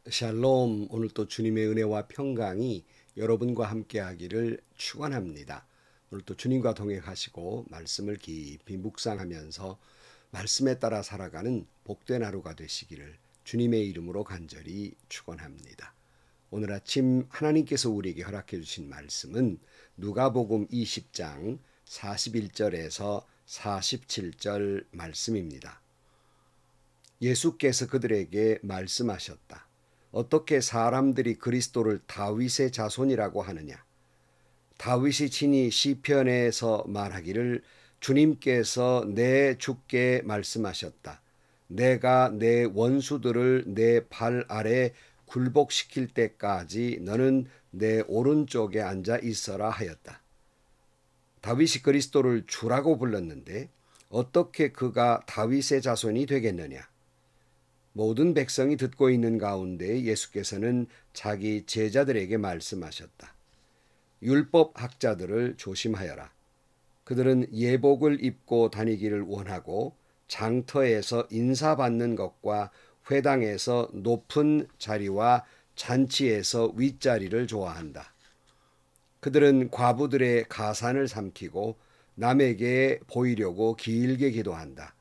샬롬. 오늘 또 주님의 은혜와 평강이 여러분과 함께 하기를 축원합니다. 오늘 또 주님과 동행하시고 말씀을 깊이 묵상하면서 말씀에 따라 살아가는 복된 하루가 되시기를 주님의 이름으로 간절히 축원합니다. 오늘 아침 하나님께서 우리에게 허락해 주신 말씀은 누가복음 20장 41절에서 47절 말씀입니다. 예수께서 그들에게 말씀하셨다. 어떻게 사람들이 그리스도를 다윗의 자손이라고 하느냐? 다윗이 친히 시편에서 말하기를 주님께서 내 주께 말씀하셨다. 내가 내 원수들을 내 발 아래 굴복시킬 때까지 너는 내 오른쪽에 앉아 있어라 하였다. 다윗이 그리스도를 주라고 불렀는데 어떻게 그가 다윗의 자손이 되겠느냐? 모든 백성이 듣고 있는 가운데 예수께서는 자기 제자들에게 말씀하셨다. 율법 학자들을 조심하여라. 그들은 예복을 입고 다니기를 원하고 장터에서 인사받는 것과 회당에서 높은 자리와 잔치에서 윗자리를 좋아한다. 그들은 과부들의 가산을 삼키고 남에게 보이려고 길게 기도한다.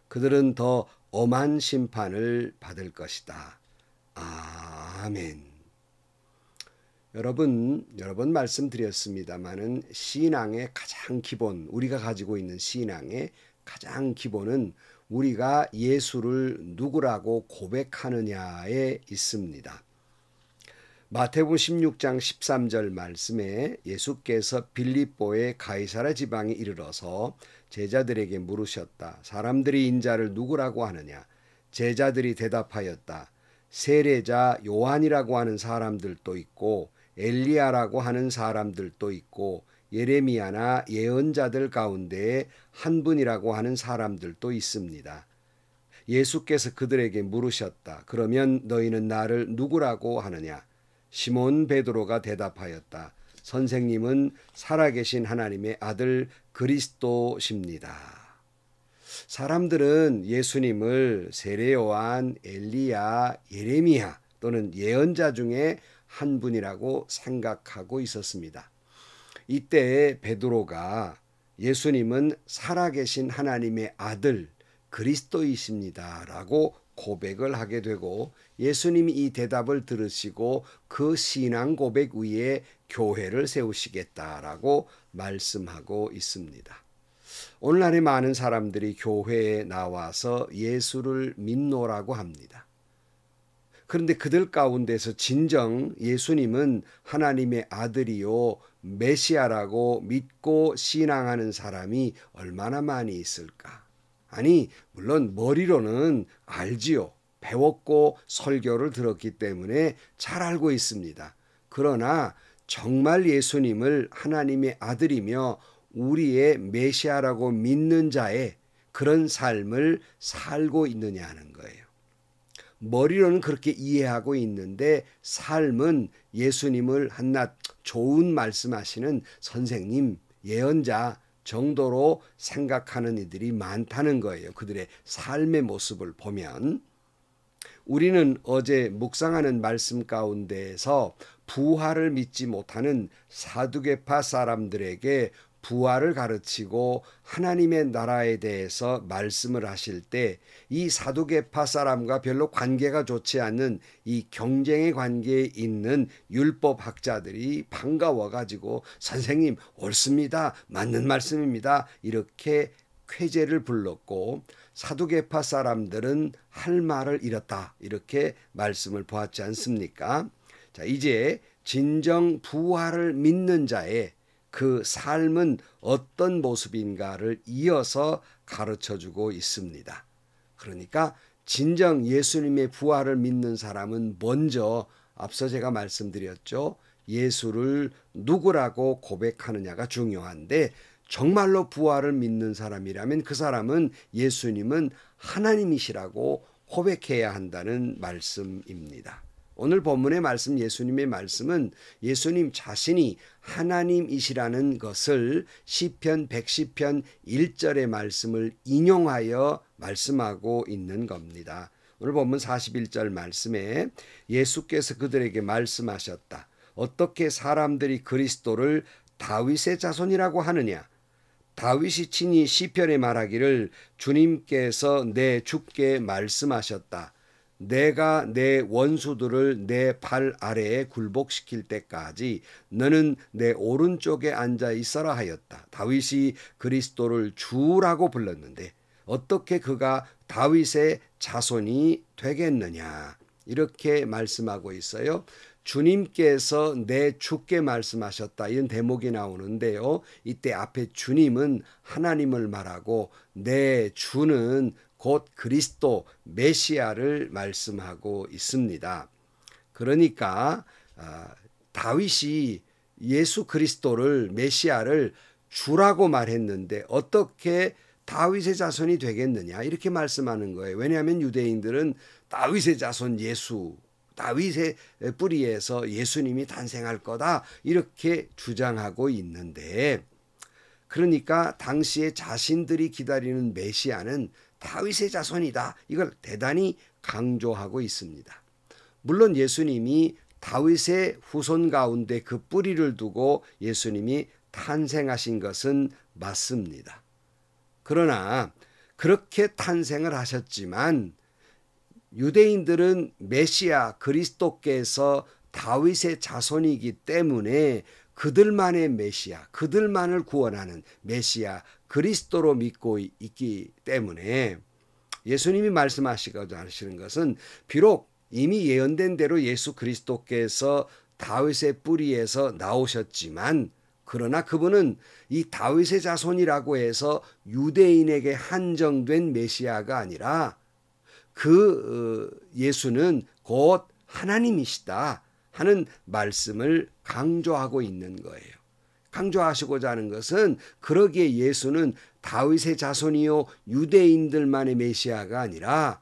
그들은 더 엄한 심판을 받을 것이다. 아멘. 여러 번 말씀드렸습니다마는 신앙의 가장 기본, 우리가 가지고 있는 신앙의 가장 기본은 우리가 예수를 누구라고 고백하느냐에 있습니다. 마태복음 16장 13절 말씀에 예수께서 빌립보의 가이사랴 지방에 이르러서 제자들에게 물으셨다. 사람들이 인자를 누구라고 하느냐? 제자들이 대답하였다. 세례자 요한이라고 하는 사람들도 있고 엘리야라고 하는 사람들도 있고 예레미야나 예언자들 가운데 한 분이라고 하는 사람들도 있습니다. 예수께서 그들에게 물으셨다. 그러면 너희는 나를 누구라고 하느냐? 시몬 베드로가 대답하였다. 선생님은 살아계신 하나님의 아들 그리스도십니다. 사람들은 예수님을 세례요한, 엘리야, 예레미야 또는 예언자 중에 한 분이라고 생각하고 있었습니다. 이때 베드로가 예수님은 살아계신 하나님의 아들 그리스도이십니다 라고 고백을 하게 되고 예수님이 이 대답을 들으시고 그 신앙 고백 위에 교회를 세우시겠다라고 말씀하고 있습니다. 오늘날의 많은 사람들이 교회에 나와서 예수를 믿노라고 합니다. 그런데 그들 가운데서 진정 예수님은 하나님의 아들이요 메시아라고 믿고 신앙하는 사람이 얼마나 많이 있을까? 아니, 물론 머리로는 알지요. 배웠고 설교를 들었기 때문에 잘 알고 있습니다. 그러나 정말 예수님을 하나님의 아들이며 우리의 메시아라고 믿는 자의 그런 삶을 살고 있느냐 하는 거예요. 머리로는 그렇게 이해하고 있는데 삶은 예수님을 한낱 좋은 말씀하시는 선생님, 예언자 정도로 생각하는 이들이 많다는 거예요. 그들의 삶의 모습을 보면. 우리는 어제 묵상하는 말씀 가운데에서 부활을 믿지 못하는 사두개파 사람들에게 부활을 가르치고 하나님의 나라에 대해서 말씀을 하실 때 이 사두개파 사람과 별로 관계가 좋지 않는 이 경쟁의 관계에 있는 율법학자들이 반가워가지고 선생님 옳습니다. 맞는 말씀입니다. 이렇게 쾌재를 불렀고 사두개파 사람들은 할 말을 잃었다. 이렇게 말씀을 보았지 않습니까? 자, 이제 진정 부활을 믿는 자의 그 삶은 어떤 모습인가를 이어서 가르쳐주고 있습니다. 그러니까 진정 예수님의 부활을 믿는 사람은 먼저 앞서 제가 말씀드렸죠. 예수를 누구라고 고백하느냐가 중요한데 정말로 부활을 믿는 사람이라면 그 사람은 예수님은 하나님이시라고 고백해야 한다는 말씀입니다. 오늘 본문의 말씀, 예수님의 말씀은 예수님 자신이 하나님이시라는 것을 시편 110편 1절의 말씀을 인용하여 말씀하고 있는 겁니다. 오늘 본문 41절 말씀에 예수께서 그들에게 말씀하셨다. 어떻게 사람들이 그리스도를 다윗의 자손이라고 하느냐? 다윗이 친히 시편에 말하기를 주님께서 내 주께 말씀하셨다. 내가 내 원수들을 내 발 아래에 굴복시킬 때까지 너는 내 오른쪽에 앉아 있어라 하였다. 다윗이 그리스도를 주라고 불렀는데 어떻게 그가 다윗의 자손이 되겠느냐? 이렇게 말씀하고 있어요. 주님께서 내 주께 말씀하셨다. 이런 대목이 나오는데요. 이때 앞에 주님은 하나님을 말하고 내 주는 곧 그리스도 메시아를 말씀하고 있습니다. 그러니까 다윗이 예수 그리스도를 메시아를 주라고 말했는데 어떻게 다윗의 자손이 되겠느냐 이렇게 말씀하는 거예요. 왜냐하면 유대인들은 다윗의 자손 예수, 다윗의 뿌리에서 예수님이 탄생할 거다 이렇게 주장하고 있는데, 그러니까 당시에 자신들이 기다리는 메시아는 다윗의 자손이다. 이걸 대단히 강조하고 있습니다. 물론 예수님이 다윗의 후손 가운데 그 뿌리를 두고 예수님이 탄생하신 것은 맞습니다. 그러나 그렇게 탄생을 하셨지만 유대인들은 메시아 그리스도께서 다윗의 자손이기 때문에 그들만의 메시아, 그들만을 구원하는 메시아 그리스도로 믿고 있기 때문에 예수님이 말씀하시고자 하시는 것은 비록 이미 예언된 대로 예수 그리스도께서 다윗의 뿌리에서 나오셨지만 그러나 그분은 이 다윗의 자손이라고 해서 유대인에게 한정된 메시아가 아니라 그 예수는 곧 하나님이시다 하는 말씀을 강조하고 있는 거예요. 강조하시고자 하는 것은 그러기에 예수는 다윗의 자손이요 유대인들만의 메시아가 아니라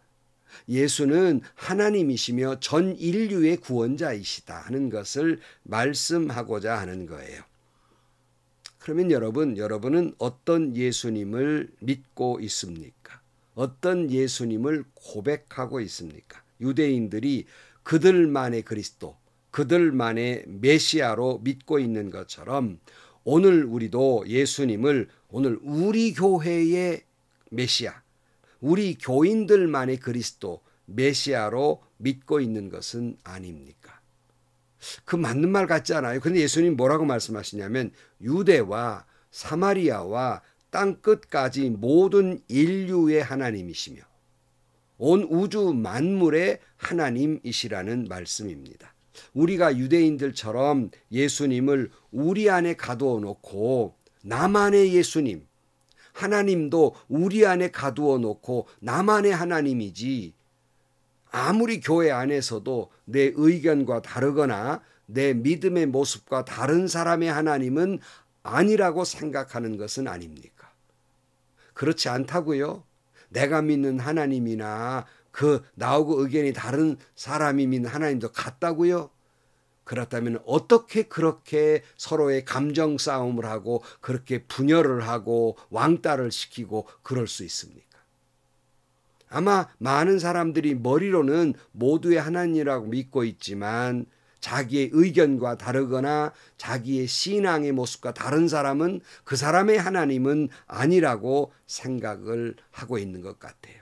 예수는 하나님이시며 전 인류의 구원자이시다 하는 것을 말씀하고자 하는 거예요. 그러면 여러분은 어떤 예수님을 믿고 있습니까? 어떤 예수님을 고백하고 있습니까? 유대인들이 그들만의 그리스도, 그들만의 메시아로 믿고 있는 것처럼 오늘 우리도 예수님을 오늘 우리 교회의 메시아, 우리 교인들만의 그리스도, 메시아로 믿고 있는 것은 아닙니까? 그 맞는 말 같지 않아요? 그런데 예수님 뭐라고 말씀하시냐면 유대와 사마리아와 땅끝까지 모든 인류의 하나님이시며 온 우주 만물의 하나님이시라는 말씀입니다. 우리가 유대인들처럼 예수님을 우리 안에 가두어 놓고 나만의 예수님, 하나님도 우리 안에 가두어 놓고 나만의 하나님이지 아무리 교회 안에서도 내 의견과 다르거나 내 믿음의 모습과 다른 사람의 하나님은 아니라고 생각하는 것은 아닙니까? 그렇지 않다고요? 내가 믿는 하나님이나 그 나하고 의견이 다른 사람이 믿는 하나님도 같다고요? 그렇다면 어떻게 그렇게 서로의 감정 싸움을 하고 그렇게 분열을 하고 왕따를 시키고 그럴 수 있습니까? 아마 많은 사람들이 머리로는 모두의 하나님이라고 믿고 있지만 자기의 의견과 다르거나 자기의 신앙의 모습과 다른 사람은 그 사람의 하나님은 아니라고 생각을 하고 있는 것 같아요.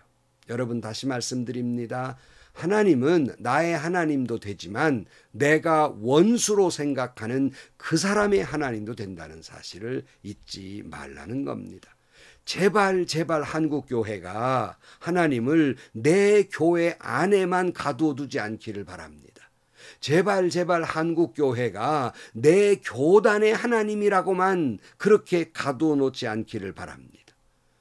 여러분 다시 말씀드립니다. 하나님은 나의 하나님도 되지만 내가 원수로 생각하는 그 사람의 하나님도 된다는 사실을 잊지 말라는 겁니다. 제발 한국교회가 하나님을 내 교회 안에만 가두어 두지 않기를 바랍니다. 제발 한국교회가 내 교단의 하나님이라고만 그렇게 가두어 놓지 않기를 바랍니다.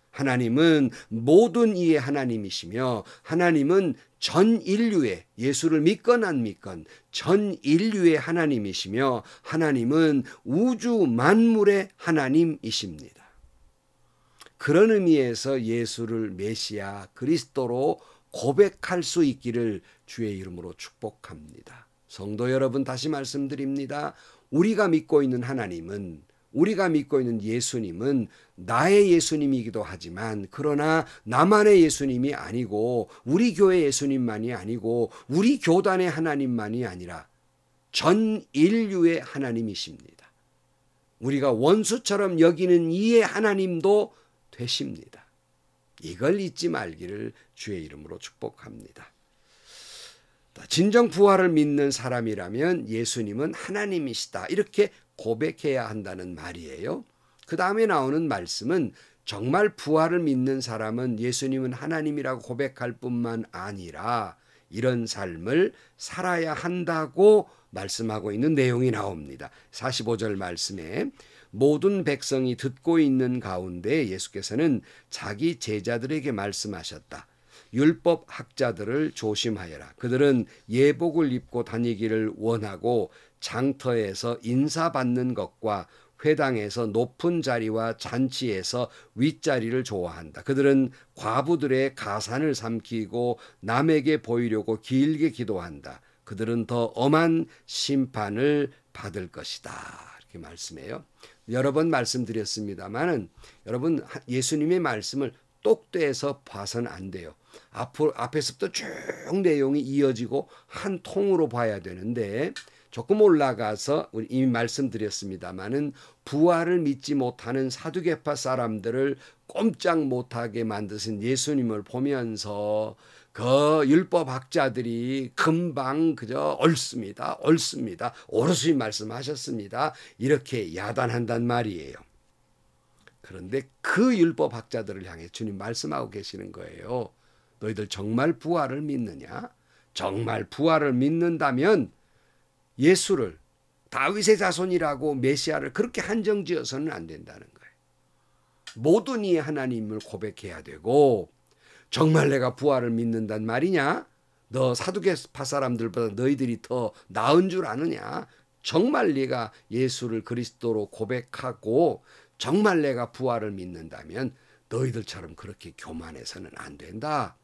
하나님은 모든 이의 하나님이시며 하나님은 전 인류의 예수를 믿건 안 믿건 전 인류의 하나님이시며 하나님은 우주 만물의 하나님이십니다. 그런 의미에서 예수를 메시아 그리스도로 고백할 수 있기를 주의 이름으로 축복합니다. 성도 여러분 다시 말씀드립니다. 우리가 믿고 있는 하나님은 우리가 믿고 있는 예수님은 나의 예수님이기도 하지만 그러나 나만의 예수님이 아니고 우리 교회 예수님만이 아니고 우리 교단의 하나님만이 아니라 전 인류의 하나님이십니다. 우리가 원수처럼 여기는 이의 하나님도 되십니다. 이걸 잊지 말기를 주의 이름으로 축복합니다. 진정 부활을 믿는 사람이라면 예수님은 하나님이시다 이렇게 고백해야 한다는 말이에요. 그 다음에 나오는 말씀은 정말 부활을 믿는 사람은 예수님은 하나님이라고 고백할 뿐만 아니라 이런 삶을 살아야 한다고 말씀하고 있는 내용이 나옵니다. 45절 말씀에 모든 백성이 듣고 있는 가운데 예수께서는 자기 제자들에게 말씀하셨다. 율법 학자들을 조심하여라. 그들은 예복을 입고 다니기를 원하고 장터에서 인사받는 것과 회당에서 높은 자리와 잔치에서 윗자리를 좋아한다. 그들은 과부들의 가산을 삼키고 남에게 보이려고 길게 기도한다. 그들은 더 엄한 심판을 받을 것이다. 이렇게 말씀해요. 여러 번 말씀드렸습니다만은 여러분 예수님의 말씀을 똑대에서 봐서는 안 돼요. 앞에서부터 쭉 내용이 이어지고 한 통으로 봐야 되는데 조금 올라가서 우리 이미 말씀드렸습니다마는 부활을 믿지 못하는 사두개파 사람들을 꼼짝 못하게 만드신 예수님을 보면서 그 율법학자들이 금방 그저 옳습니다. 옳으시 말씀하셨습니다. 이렇게 야단한단 말이에요. 그런데 그 율법학자들을 향해 주님 말씀하고 계시는 거예요. 너희들 정말 부활을 믿느냐? 정말 부활을 믿는다면 예수를 다윗의 자손이라고 메시아를 그렇게 한정지어서는 안 된다는 거예요. 모든 이의 하나님을 고백해야 되고 정말 내가 부활을 믿는단 말이냐? 너 사두개파 사람들보다 너희들이 더 나은 줄 아느냐? 정말 네가 예수를 그리스도로 고백하고 정말 내가 부활을 믿는다면 너희들처럼 그렇게 교만해서는 안 된다.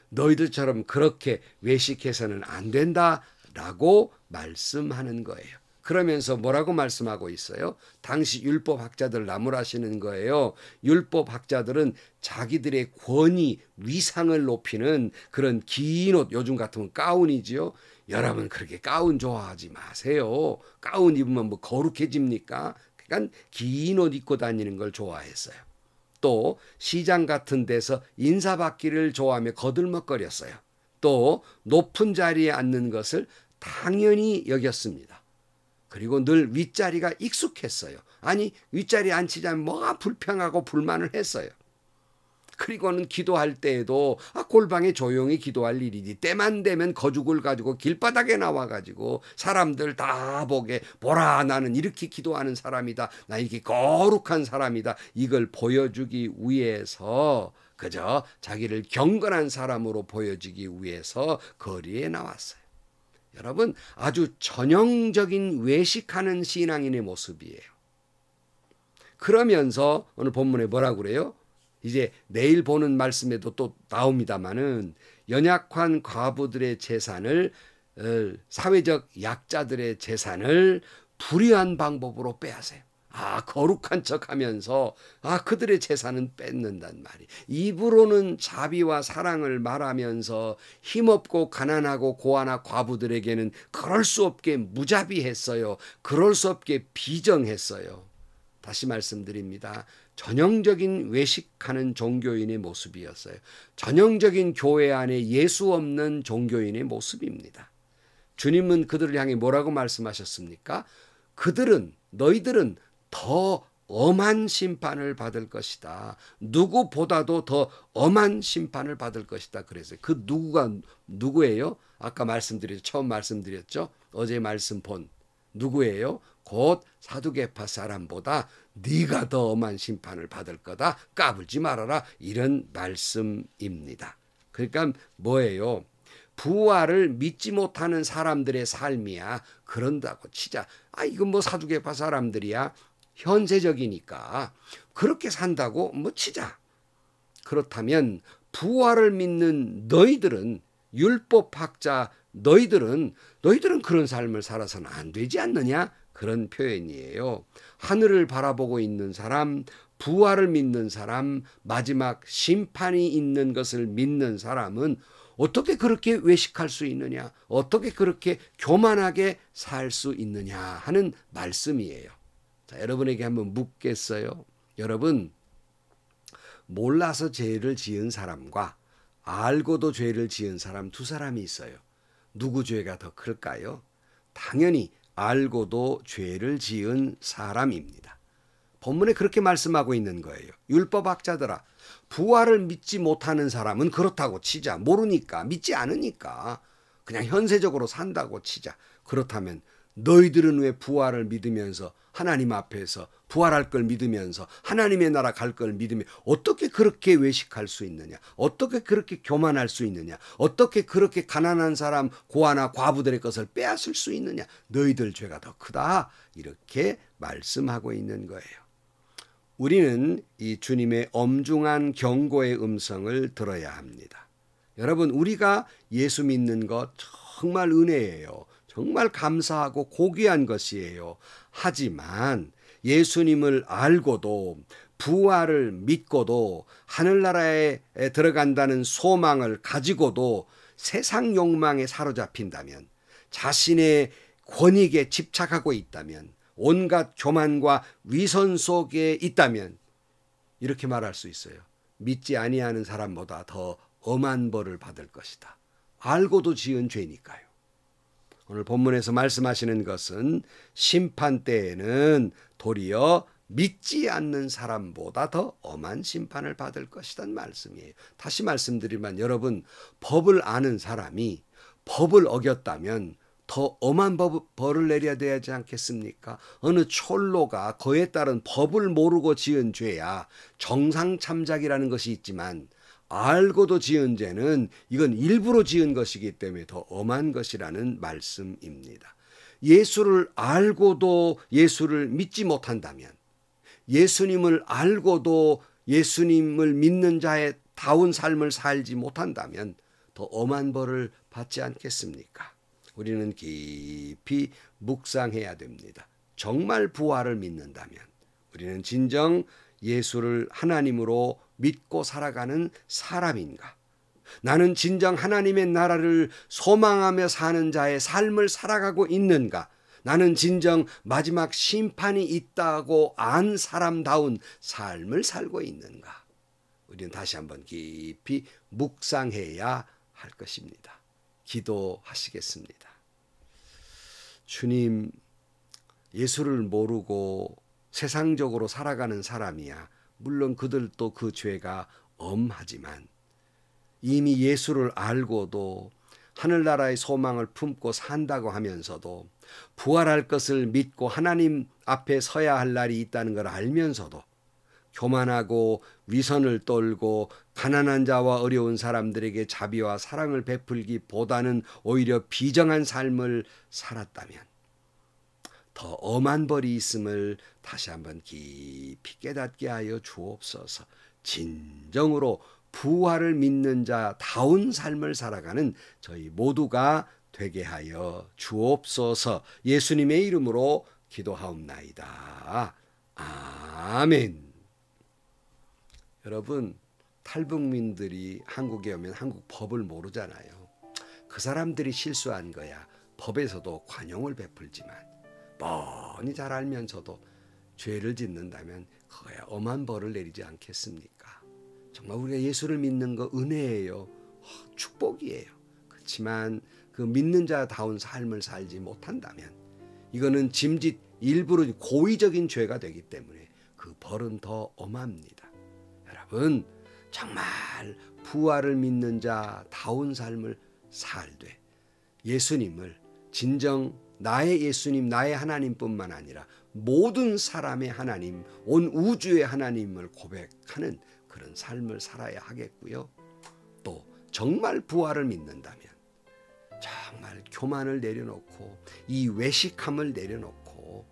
너희들처럼 그렇게 외식해서는 안 된다라고 말씀하는 거예요. 그러면서 뭐라고 말씀하고 있어요? 당시 율법학자들 나무라시는 거예요. 율법학자들은 자기들의 권위, 위상을 높이는 그런 긴 옷, 요즘 같으면 가운이지요. 여러분 그렇게 가운 좋아하지 마세요. 가운 입으면 뭐 거룩해집니까? 그러니까 긴 옷 입고 다니는 걸 좋아했어요. 또 시장 같은 데서 인사받기를 좋아하며 거들먹거렸어요. 또 높은 자리에 앉는 것을 당연히 여겼습니다. 그리고 늘 윗자리가 익숙했어요. 아니 윗자리에 앉히자면 뭐가 불평하고 불만을 했어요. 그리고는 기도할 때에도 골방에 조용히 기도할 일이지 때만 되면 거죽을 가지고 길바닥에 나와가지고 사람들 다 보게 보라 나는 이렇게 기도하는 사람이다. 나 이렇게 거룩한 사람이다. 이걸 보여주기 위해서 그저 자기를 경건한 사람으로 보여주기 위해서 거리에 나왔어요. 여러분 아주 전형적인 외식하는 신앙인의 모습이에요. 그러면서 오늘 본문에 뭐라고 그래요? 이제 내일 보는 말씀에도 또 나옵니다마는 연약한 과부들의 재산을 사회적 약자들의 재산을 불의한 방법으로 빼앗아요. 거룩한 척하면서 그들의 재산은 뺏는단 말이에요. 입으로는 자비와 사랑을 말하면서 힘없고 가난하고 고아나 과부들에게는 그럴 수 없게 무자비했어요. 그럴 수 없게 비정했어요. 다시 말씀드립니다. 전형적인 외식하는 종교인의 모습이었어요. 전형적인 교회 안에 예수 없는 종교인의 모습입니다. 주님은 그들을 향해 뭐라고 말씀하셨습니까? 너희들은 더 엄한 심판을 받을 것이다. 누구보다도 더 엄한 심판을 받을 것이다. 그래서 그 누구가 누구예요? 아까 처음 말씀드렸죠. 어제 말씀 본 누구예요? 곧 사두개파 사람보다 네가 더 엄한 심판을 받을 거다. 까불지 말아라. 이런 말씀입니다. 그러니까 뭐예요? 부활을 믿지 못하는 사람들의 삶이야. 그런다고 치자. 이건 뭐 사두개파 사람들이야. 현세적이니까 그렇게 산다고 뭐 치자. 그렇다면 부활을 믿는 너희들은 율법학자 너희들은 그런 삶을 살아서는 안 되지 않느냐? 그런 표현이에요. 하늘을 바라보고 있는 사람, 부활을 믿는 사람, 마지막 심판이 있는 것을 믿는 사람은 어떻게 그렇게 외식할 수 있느냐? 어떻게 그렇게 교만하게 살 수 있느냐 하는 말씀이에요. 자, 여러분에게 한번 묻겠어요. 여러분, 몰라서 죄를 지은 사람과 알고도 죄를 지은 사람 두 사람이 있어요. 누구 죄가 더 클까요? 당연히 알고도 죄를 지은 사람입니다. 본문에 그렇게 말씀하고 있는 거예요. 율법학자들아, 부활을 믿지 못하는 사람은 그렇다고 치자. 모르니까, 믿지 않으니까 그냥 현세적으로 산다고 치자. 그렇다면 너희들은 왜 부활을 믿으면서 하나님 앞에서 부활할 걸 믿으면서 하나님의 나라 갈 걸 믿으며 어떻게 그렇게 외식할 수 있느냐? 어떻게 그렇게 교만할 수 있느냐? 어떻게 그렇게 가난한 사람, 고아나 과부들의 것을 빼앗을 수 있느냐? 너희들 죄가 더 크다. 이렇게 말씀하고 있는 거예요. 우리는 이 주님의 엄중한 경고의 음성을 들어야 합니다. 여러분, 우리가 예수 믿는 것 정말 은혜예요. 정말 감사하고 고귀한 것이에요. 하지만 예수님을 알고도 부활을 믿고도 하늘나라에 들어간다는 소망을 가지고도 세상 욕망에 사로잡힌다면, 자신의 권익에 집착하고 있다면, 온갖 교만과 위선 속에 있다면 이렇게 말할 수 있어요. 믿지 아니하는 사람보다 더 엄한 벌을 받을 것이다. 알고도 지은 죄니까요. 오늘 본문에서 말씀하시는 것은 심판 때에는 도리어 믿지 않는 사람보다 더 엄한 심판을 받을 것이란 말씀이에요. 다시 말씀드리면 여러분, 법을 아는 사람이 법을 어겼다면 더 엄한 벌을 내려야 되지 않겠습니까? 어느 촐로가 그에 따른 법을 모르고 지은 죄야 정상참작이라는 것이 있지만, 알고도 지은 죄는 이건 일부러 지은 것이기 때문에 더 엄한 것이라는 말씀입니다. 예수를 알고도 예수를 믿지 못한다면, 예수님을 알고도 예수님을 믿는 자의 다운 삶을 살지 못한다면 더 엄한 벌을 받지 않겠습니까? 우리는 깊이 묵상해야 됩니다. 정말 부활을 믿는다면 우리는 진정 예수를 하나님으로 믿고 살아가는 사람인가? 나는 진정 하나님의 나라를 소망하며 사는 자의 삶을 살아가고 있는가? 나는 진정 마지막 심판이 있다고 안 사람다운 삶을 살고 있는가? 우리는 다시 한번 깊이 묵상해야 할 것입니다. 기도하시겠습니다. 주님, 예수를 모르고 세상적으로 살아가는 사람이야 물론 그들도 그 죄가 엄하지만, 이미 예수를 알고도 하늘나라의 소망을 품고 산다고 하면서도, 부활할 것을 믿고 하나님 앞에 서야 할 날이 있다는 걸 알면서도 교만하고 위선을 떨고 가난한 자와 어려운 사람들에게 자비와 사랑을 베풀기보다는 오히려 비정한 삶을 살았다면 더 엄한 벌이 있음을 다시 한번 깊이 깨닫게 하여 주옵소서. 진정으로 부활을 믿는 자다운 삶을 살아가는 저희 모두가 되게 하여 주옵소서. 예수님의 이름으로 기도하옵나이다. 아멘. 여러분, 탈북민들이 한국에 오면 한국 법을 모르잖아요. 그 사람들이 실수한 거야. 법에서도 관용을 베풀지만 뻔히 잘 알면서도 죄를 짓는다면 그거야 엄한 벌을 내리지 않겠습니까? 정말 우리가 예수를 믿는 거 은혜예요. 축복이에요. 그렇지만 그 믿는 자다운 삶을 살지 못한다면 이거는 짐짓 일부러 고의적인 죄가 되기 때문에 그 벌은 더 엄합니다. 여러분, 정말 부활을 믿는 자다운 삶을 살되 예수님을 진정 나의 예수님, 나의 하나님뿐만 아니라 모든 사람의 하나님, 온 우주의 하나님을 고백하는 그런 삶을 살아야 하겠고요. 또 정말 부활을 믿는다면 정말 교만을 내려놓고 이 외식함을 내려놓고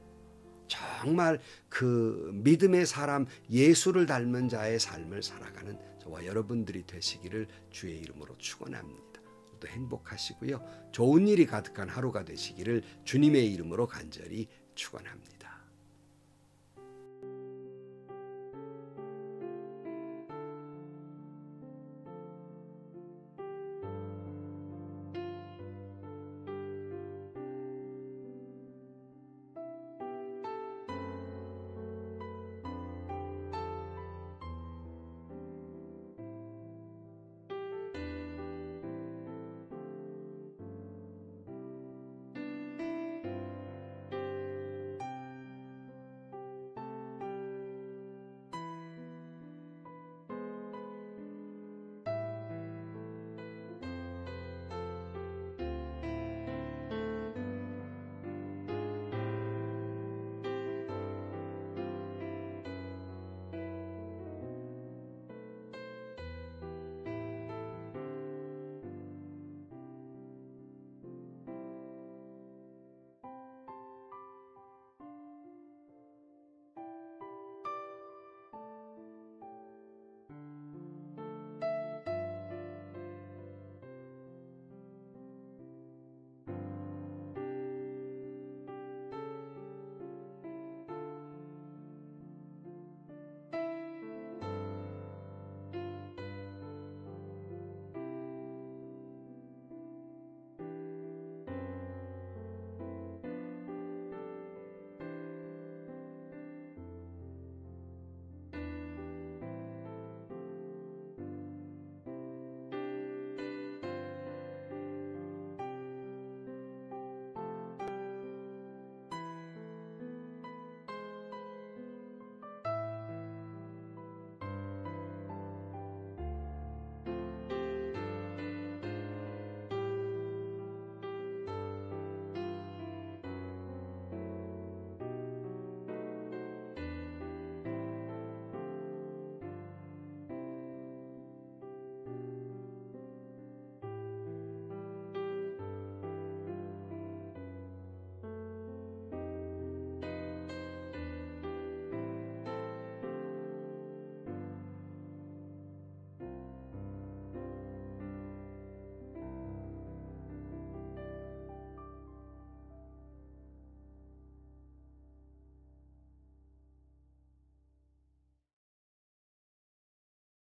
정말 그 믿음의 사람, 예수를 닮은 자의 삶을 살아가는 저와 여러분들이 되시기를 주의 이름으로 축원합니다. 또 행복하시고요. 좋은 일이 가득한 하루가 되시기를 주님의 이름으로 간절히 축원합니다.